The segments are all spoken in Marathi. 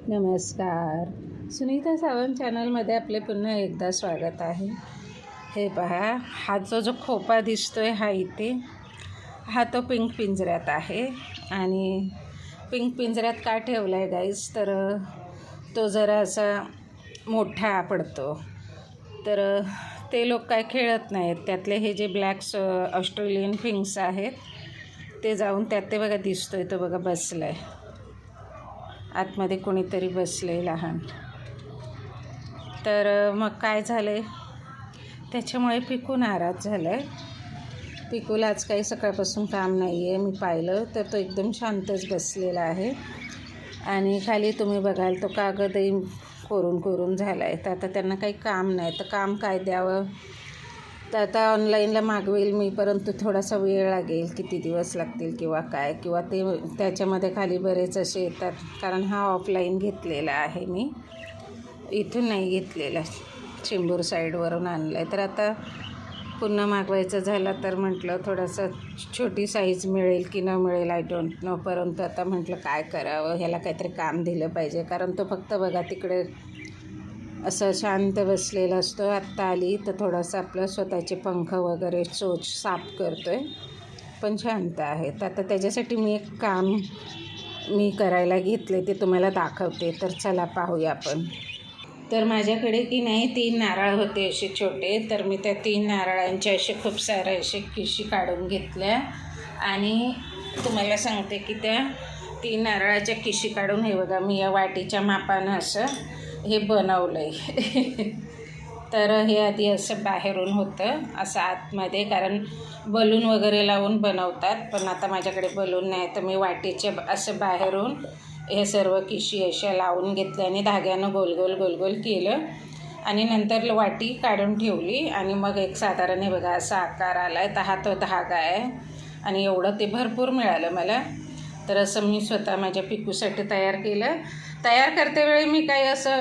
नमस्कार, सुनीता सावंत चॅनलमध्ये आपले पुन्हा एकदा स्वागत आहे. हे पहा, हा जो खोपा दिसतोय हा इथे हा तो पिंक पिंजऱ्यात आहे. आणि पिंक पिंजऱ्यात का ठेवला आहे गाईज, तर तो जरा असा मोठा पडतो, तर ते लोक काय खेळत नाहीत. त्यातले हे जे ब्लॅक ऑस्ट्रेलियन पिंक्स आहेत ते जाऊन त्यात ते बघा दिसतोय, तो बघा बसला आहे आतमध्ये, कोणीतरी बसले लहान. तर मग काय झालं आहे, त्याच्यामुळे पिकू नाराज झालं आहे. पिकूला आज काही सकाळपासून काम नाही आहे. मी पाहिलं तर तो एकदम शांतच बसलेला आहे. आणि खाली तुम्ही बघाल तो कागदही कोरून झाला आहे. तर आता त्यांना काही काम नाही, तर काम काय द्यावं, तर आता ऑनलाईनला मागवेल मी, परंतु थोडासा वेळ लागेल, किती दिवस लागतील किंवा काय, किंवा ते त्याच्यामध्ये खाली बरेच असे येतात. कारण हा ऑफलाईन घेतलेला आहे, मी इथून नाही घेतलेला, चेंबूर साईडवरून आणला आहे. तर आता पुन्हा मागवायचं झालं तर म्हटलं थोडंसं छोटी साईज मिळेल की न मिळेल आय डोंट नो. परंतु आता म्हटलं काय करावं, ह्याला काहीतरी काम दिलं पाहिजे. कारण तो फक्त बघा तिकडे असं शांत बसलेला असतो. आत्ता आली तर थोडंसं आपलं स्वतःचे पंख वगैरे चोच साफ करतो आहे, पण शांत आहे. तर आता त्याच्यासाठी मी एक काम करायला घेतले, ते तुम्हाला दाखवते. तर चला पाहूया आपण. तर माझ्याकडे की नाही 3 नारळ होते असे छोटे. तर मी त्या 3 नारळांचे असे खूप सारे असे किशी काढून घेतल्या. आणि तुम्हाला सांगते की त्या 3 नारळाच्या किशी काढून हे बघा मी या वाटीच्या मापानं असं हे बनवलं आहे. तर हे आधी असं बाहेरून होतं असं आतमध्ये, कारण बलून वगैरे लावून बनवतात, पण आता माझ्याकडे बलून नाही, तर मी वाटीचे असं बाहेरून हे सर्व किशी अशा लावून घेतल्या आणि धाग्यानं गोल गोल केलं. आणि नंतर वाटी काढून ठेवली. आणि मग एक साधारण हे बघा असा आकार आला आहे. तर हा तो धागा आहे आणि एवढं ते भरपूर मिळालं मला. तर असं मी स्वतः माझ्या पिकूसाठी तयार केलं. तयार करतेवेळी मी काही असं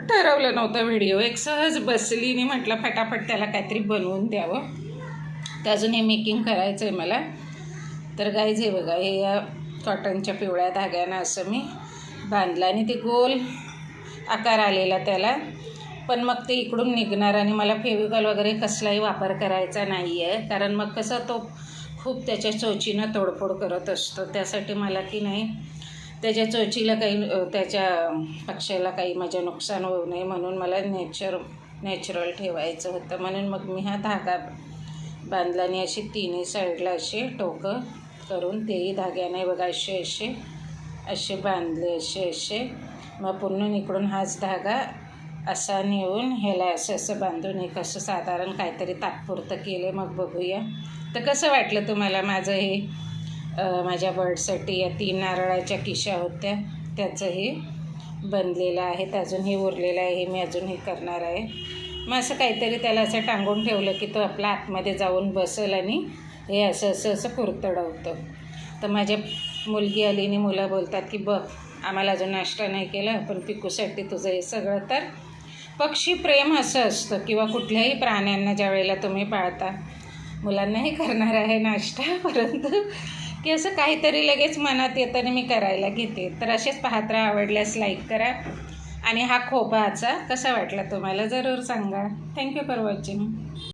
ठरवलं नव्हतं व्हिडिओ, एक सहज बसली आणि म्हटलं फटाफट त्याला काहीतरी बनवून द्यावं. तर अजून हे मेकिंग करायचं आहे मला. तर गाईज हे बघा, हे या कॉटनच्या पिवळ्या धाग्यानं असं मी बांधलं आणि ते गोल आकार आलेला त्याला. पण मग ते इकडून निघणार आणि मला फेविकॉल वगैरे कसलाही वापर करायचा नाही आहे, कारण मग कसं तो खूप त्याच्या चोचीनं तोडफोड करत असतो. त्यासाठी मला की नाही त्याच्या चोचीला काही, त्याच्या पक्षाला काही माझ्या नुकसान होऊ नये म्हणून मला नॅचरल ठेवायचं होतं. म्हणून मग मी हा धागा बांधला आणि अशी तिन्ही साईडला असे टोकं करून तेही धाग्याने बघा असे बांधले असे. मग पुन्हा इकडून हाच धागा असा नेऊन ह्याला असं बांधून एक असं साधारण काहीतरी तात्पुरतं केलं. मग बघूया. तर कसं वाटलं तुम्हाला माझं हे माझ्या बर्डसाठी या 3 नारळाच्या किशा होत्या त्याचं हे बनलेलं आहे. तर अजून हे उरलेलं आहे, हे मी अजून हे करणार आहे. मग असं काहीतरी त्याला असं टांगून ठेवलं की तो आपला आतमध्ये जाऊन बसेल आणि हे असं कुरतडवतं. तर माझ्या मुलगी आली आणि मुलं बोलतात की बघ, आम्हाला अजून नाश्ता नाही केला, पण पिकूसाठी तुझं हे सगळं. तर पक्षी प्रेम असं असतं, किंवा कुठल्याही प्राण्यांना ज्या वेळेला तुम्ही पाळता, मुलांनाही करणार आहे नाश्ता, परंतु की असं काहीतरी लगेच मनात येतं आणि मी करायला घेते. तर असेच पाहत राहा. आवडल्यास लाईक करा. आणि हा खोपाचा कसा वाटला तुम्हाला जरूर सांगा. Thank you for watching.